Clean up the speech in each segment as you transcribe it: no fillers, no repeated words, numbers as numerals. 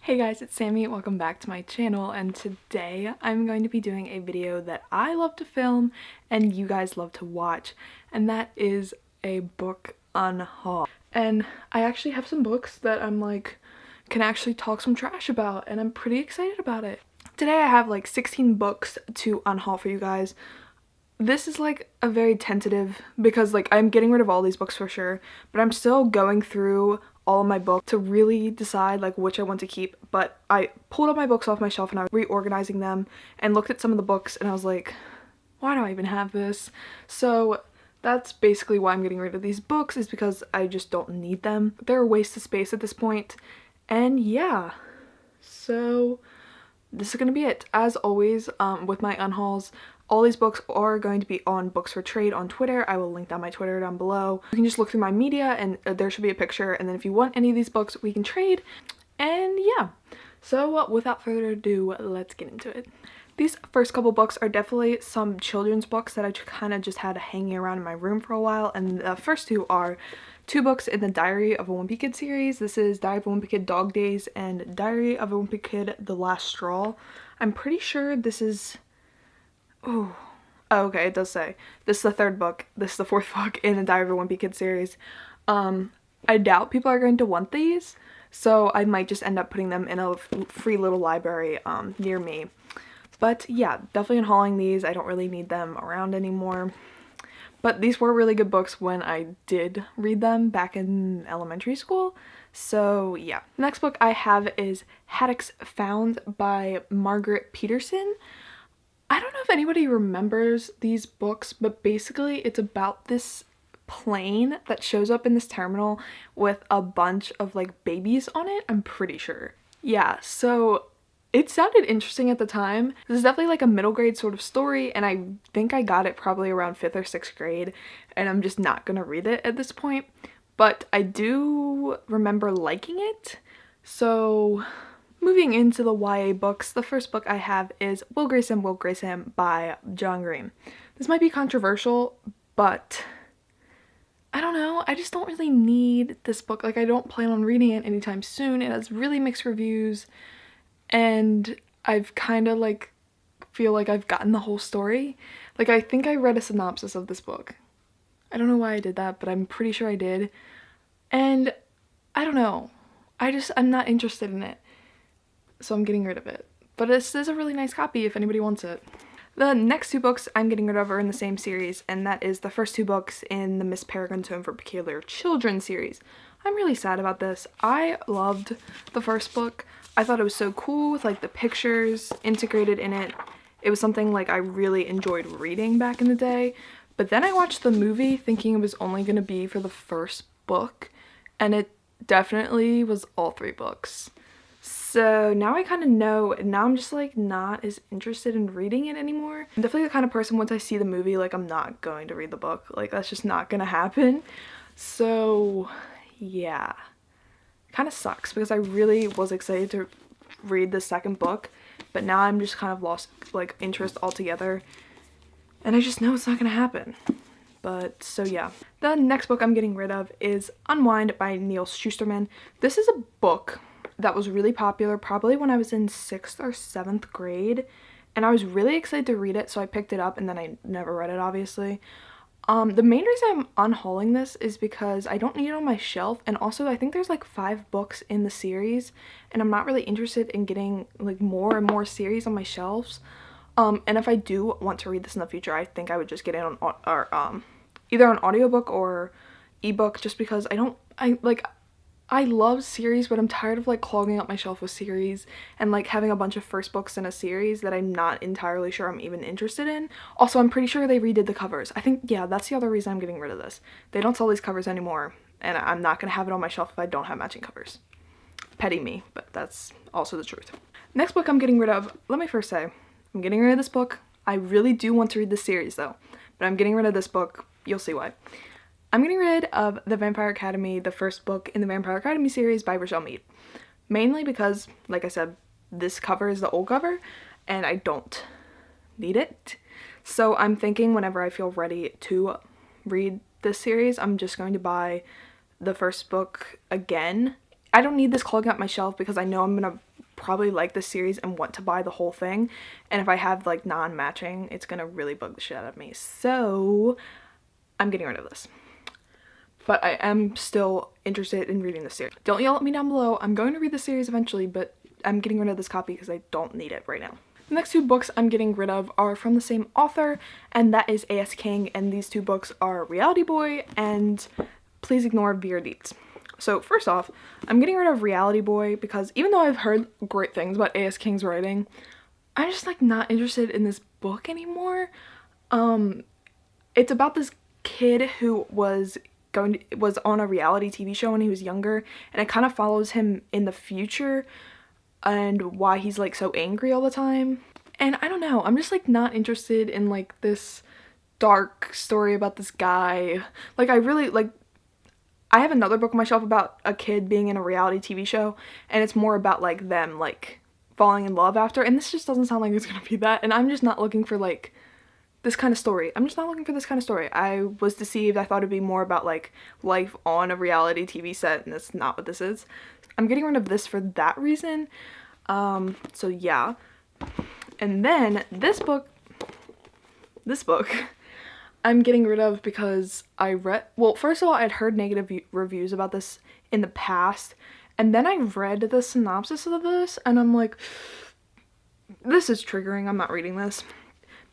Hey guys, it's Sammy. Welcome back to my channel, and today I'm going to be doing a video that I love to film and you guys love to watch, and that is a book unhaul. And I actually have some books that I'm like can actually talk some trash about, and I'm pretty excited about it. Today I have like 16 books to unhaul for you guys. This is like a very tentative because like I'm getting rid of all these books for sure, but I'm still going through all of my books to really decide like which I want to keep. But I pulled up my books off my shelf and I was reorganizing them and looked at some of the books and I was like, why do I even have this? So that's basically why I'm getting rid of these books, is because I just don't need them. They're a waste of space at this point. And yeah, so this is gonna be it. As always, with my unhauls, all these books are going to be on Books for Trade on Twitter. I will link down my Twitter down below. You can just look through my media and there should be a picture, and then if you want any of these books, we can trade. And yeah, so without further ado, let's get into it. These first couple books are definitely some children's books that I kind of just had hanging around in my room for a while, and the first two are two books in the Diary of a Wimpy Kid series. This is Diary of a Wimpy Kid Dog Days and Diary of a Wimpy Kid The Last Straw. I'm pretty sure this is... Oh, okay, it does say. This is the third book. This is the fourth book in the Diary of a Wimpy Kid series. I doubt people are going to want these, so I might just end up putting them in a free little library near me. But yeah, definitely unhauling these. I don't really need them around anymore. But these were really good books when I did read them back in elementary school. So yeah. The next book I have is Haddix Found by Margaret Peterson. I don't know if anybody remembers these books, but basically it's about this plane that shows up in this terminal with a bunch of like babies on it, I'm pretty sure. Yeah, so it sounded interesting at the time. This is definitely like a middle grade sort of story, and I think I got it probably around 5th or 6th grade, and I'm just not gonna read it at this point. But I do remember liking it. So moving into the YA books, the first book I have is Will Grayson, Will Grayson by John Green. This might be controversial, but I don't know, I just don't really need this book. Like, I don't plan on reading it anytime soon. It has really mixed reviews, and I've kind of like feel like I've gotten the whole story. Like, I think I read a synopsis of this book. I don't know why I did that, but I'm pretty sure I did. And I don't know. I'm not interested in it. So I'm getting rid of it. But this is a really nice copy if anybody wants it. The next two books I'm getting rid of are in the same series, and that is the first two books in the Miss Peregrine's Home for Peculiar Children series. I'm really sad about this. I loved the first book. I thought it was so cool with like the pictures integrated in it. It was something like I really enjoyed reading back in the day. But then I watched the movie thinking it was only going to be for the first book, and it definitely was all three books. So now I kind of know, and now I'm just like not as interested in reading it anymore. I'm definitely the kind of person, once I see the movie, like I'm not going to read the book. Like, that's just not gonna happen. So yeah, kind of sucks because I really was excited to read the second book, but now I'm just kind of lost like interest altogether, and I just know it's not gonna happen. But so yeah. The next book I'm getting rid of is Unwind by Neil Shusterman. This is a book that was really popular probably when I was in 6th or 7th grade, and I was really excited to read it, so I picked it up, and then I never read it, obviously. The main reason I'm unhauling this is because I don't need it on my shelf, and also I think there's like 5 books in the series, and I'm not really interested in getting like more and more series on my shelves. And if I do want to read this in the future, I think I would just get it on either on audiobook or ebook, just because I love series, but I'm tired of like clogging up my shelf with series and like having a bunch of first books in a series that I'm not entirely sure I'm even interested in. Also, I'm pretty sure they redid the covers. I think, yeah, that's the other reason I'm getting rid of this. They don't sell these covers anymore, and I'm not gonna have it on my shelf if I don't have matching covers. Petty me, but that's also the truth. Next book I'm getting rid of, let me first say, I'm getting rid of this book. I really do want to read this series though, but I'm getting rid of this book. You'll see why. I'm getting rid of The Vampire Academy, the first book in the Vampire Academy series by Rochelle Mead. Mainly because, like I said, this cover is the old cover, and I don't need it. So I'm thinking whenever I feel ready to read this series, I'm just going to buy the first book again. I don't need this clogging up my shelf because I know I'm gonna probably like the series and want to buy the whole thing, and if I have like non-matching, it's gonna really bug the shit out of me. So I'm getting rid of this. But I am still interested in reading the series. Don't yell at me down below. I'm going to read the series eventually, but I'm getting rid of this copy because I don't need it right now. The next two books I'm getting rid of are from the same author, and that is A.S. King, and these two books are Reality Boy and Please Ignore Veer Deeds. So first off, I'm getting rid of Reality Boy because even though I've heard great things about A.S. King's writing, I'm just like not interested in this book anymore. It's about this kid who was on a reality TV show when he was younger, and it kind of follows him in the future and why he's like so angry all the time. And I don't know, I'm just like not interested in like this dark story about this guy. Like I have another book on my shelf about a kid being in a reality TV show, and it's more about like them like falling in love after, and this just doesn't sound like it's gonna be that, and I'm just not looking for like this kind of story. I'm just not looking for this kind of story. I was deceived. I thought it'd be more about like life on a reality TV set, and that's not what this is. I'm getting rid of this for that reason. So yeah. And then this book I'm getting rid of because well, first of all, I'd heard negative reviews about this in the past, and then I read the synopsis of this, and I'm like, this is triggering. I'm not reading this.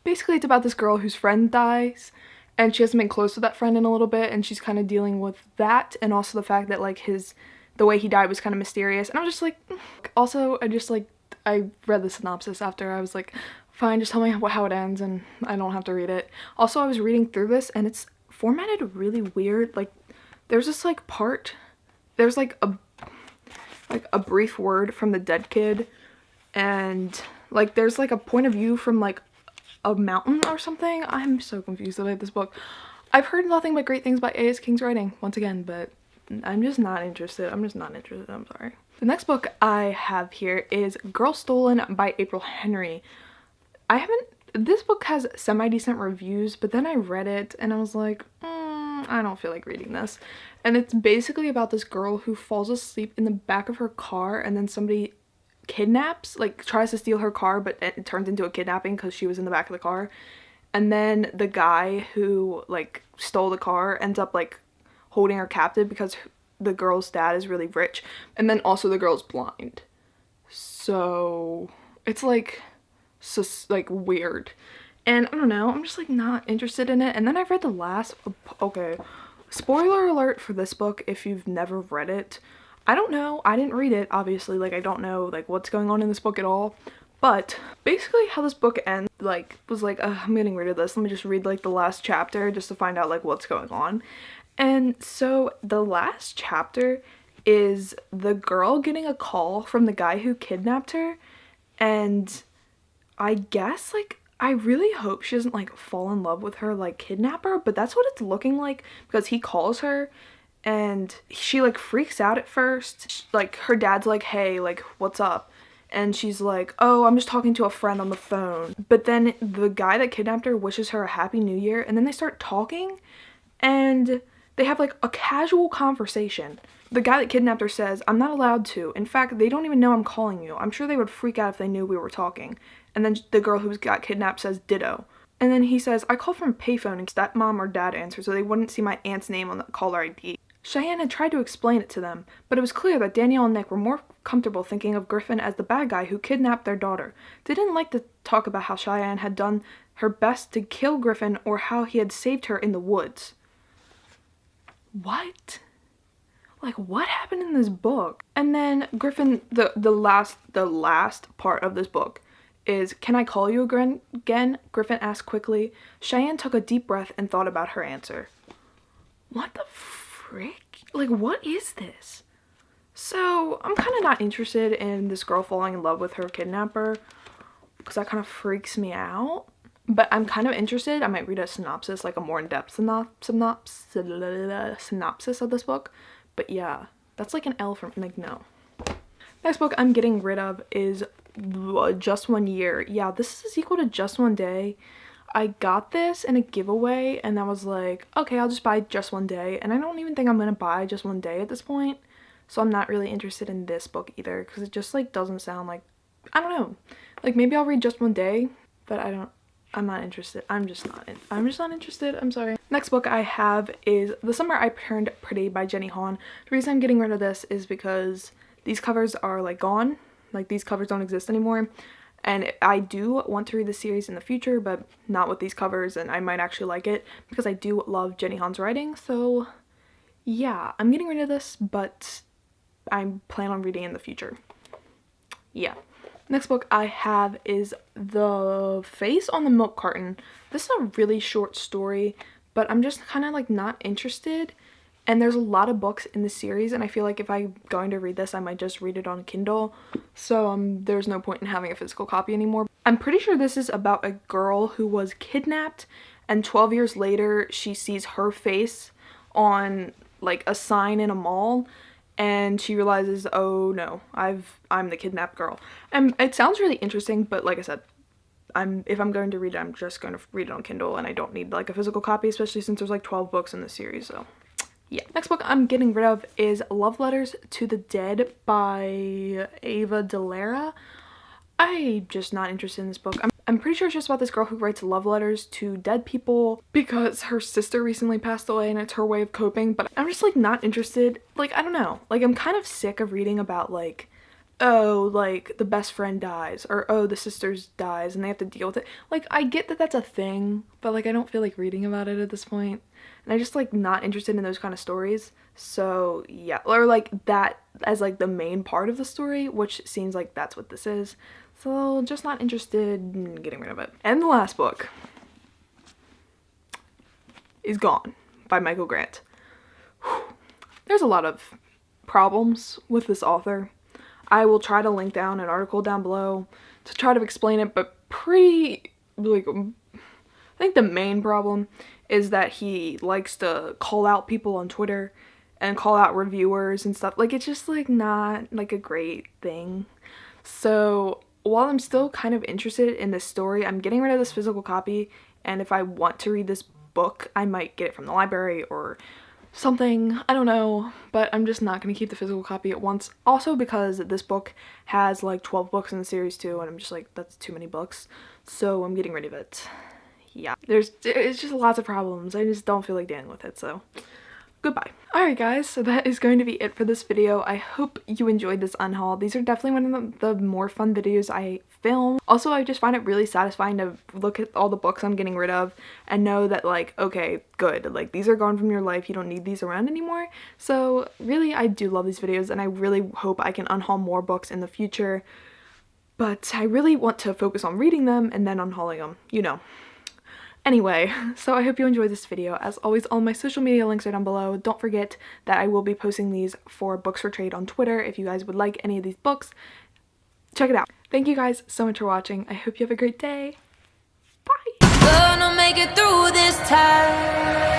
Basically, it's about this girl whose friend dies, and she hasn't been close with that friend in a little bit, and she's kind of dealing with that, and also the fact that like the way he died was kind of mysterious, and I was just like, also I read the synopsis after. I was like, fine, just tell me how it ends, and I don't have to read it. Also, I was reading through this, and it's formatted really weird. Like, there's this like there's like a brief word from the dead kid, and like there's like a point of view from like a mountain or something. I'm so confused about this book. I've heard nothing but great things about A.S. King's writing, once again, but I'm just not interested. I'm sorry. The next book I have here is Girl Stolen by April Henry. This book has semi-decent reviews, but then I read it and I was like, I don't feel like reading this. And it's basically about this girl who falls asleep in the back of her car, and then somebody tries to steal her car, but it turns into a kidnapping because she was in the back of the car. And then the guy who like stole the car ends up like holding her captive because the girl's dad is really rich, and then also the girl's blind. So it's like weird, and I don't know, I'm just like not interested in it. And then I read okay, spoiler alert for this book if you've never read it. I don't know, I didn't read it, obviously, like I don't know like what's going on in this book at all, but basically how this book ends was like, I'm getting rid of this, let me just read like the last chapter just to find out like what's going on. And so the last chapter is the girl getting a call from the guy who kidnapped her, and I guess like I really hope she doesn't like fall in love with her like kidnapper, but that's what it's looking like because he calls her and she like freaks out at first. Like her dad's like, hey, like what's up? And she's like, oh, I'm just talking to a friend on the phone. But then the guy that kidnapped her wishes her a happy new year, and then they start talking and they have like a casual conversation. The guy that kidnapped her says, I'm not allowed to. In fact, they don't even know I'm calling you. I'm sure they would freak out if they knew we were talking. And then the girl who got kidnapped says ditto. And then he says, I called from a payphone and stepmom or dad answered so they wouldn't see my aunt's name on the caller ID. Cheyenne had tried to explain it to them, but it was clear that Danielle and Nick were more comfortable thinking of Griffin as the bad guy who kidnapped their daughter. They didn't like to talk about how Cheyenne had done her best to kill Griffin or how he had saved her in the woods. What? Like, what happened in this book? And then Griffin, the last part of this book is, can I call you again? Griffin asked quickly. Cheyenne took a deep breath and thought about her answer. What the frick? Like, what is this? So, I'm kind of not interested in this girl falling in love with her kidnapper because that kind of freaks me out. But I'm kind of interested. I might read a synopsis, like a more in-depth synopsis of this book. But yeah, that's like an L from, like, no. Next book I'm getting rid of is Just One Year. Yeah, this is equal to Just One Day. I got this in a giveaway and I was like, okay, I'll just buy Just One Day. And I don't even think I'm going to buy Just One Day at this point. so I'm not really interested in this book either because it just like doesn't sound like, I don't know, like maybe I'll read Just One Day, but I'm not interested. I'm just not interested. I'm sorry. Next book I have is The Summer I Turned Pretty by Jenny Han. The reason I'm getting rid of this is because these covers are like gone. Like these covers don't exist anymore. And I do want to read the series in the future, but not with these covers, and I might actually like it because I do love Jenny Han's writing. So yeah, I'm getting rid of this, but I plan on reading in the future. Yeah. Next book I have is The Face on the Milk Carton. This is a really short story, but I'm just kind of like not interested. And there's a lot of books in the series, and I feel like if I'm going to read this, I might just read it on Kindle. So there's no point in having a physical copy anymore. I'm pretty sure this is about a girl who was kidnapped, and 12 years later, she sees her face on like a sign in a mall, and she realizes, oh no, I'm the kidnapped girl. And it sounds really interesting, but like I said, if I'm going to read it, I'm just going to read it on Kindle, and I don't need like a physical copy, especially since there's like 12 books in the series, so yeah. Next book I'm getting rid of is Love Letters to the Dead by Ava DeLera. I'm just not interested in this book. I'm pretty sure it's just about this girl who writes love letters to dead people because her sister recently passed away and it's her way of coping, but I'm just like not interested. Like, I don't know. Like, I'm kind of sick of reading about like, oh, like the best friend dies, or oh, the sister dies and they have to deal with it. Like, I get that that's a thing, but like I don't feel like reading about it at this point. And I just like not interested in those kind of stories. So yeah, or like that as like the main part of the story, which seems like that's what this is. So just not interested in getting rid of it. And the last book is Gone by Michael Grant. There's a lot of problems with this author. I will try to link down an article down below to try to explain it, but I think the main problem is that he likes to call out people on Twitter and call out reviewers and stuff. Like, it's just like not like a great thing. So while I'm still kind of interested in this story, I'm getting rid of this physical copy, and if I want to read this book, I might get it from the library or something, I don't know, but I'm just not going to keep the physical copy at once. Also because this book has like 12 books in the series too, and I'm just like, that's too many books, so I'm getting rid of it. Yeah, it's just lots of problems. I just don't feel like dealing with it, so goodbye. Alright guys, so that is going to be it for this video. I hope you enjoyed this unhaul. These are definitely one of the more fun videos I film. Also, I just find it really satisfying to look at all the books I'm getting rid of and know that like, okay, good, like these are gone from your life, you don't need these around anymore. So really, I do love these videos, and I really hope I can unhaul more books in the future, but I really want to focus on reading them and then unhauling them, you know. Anyway, so I hope you enjoyed this video. As always, all my social media links are down below. Don't forget that I will be posting these for Books for Trade on Twitter if you guys would like any of these books. Check it out. Thank you guys so much for watching. I hope you have a great day. Bye! Gonna make it through this time.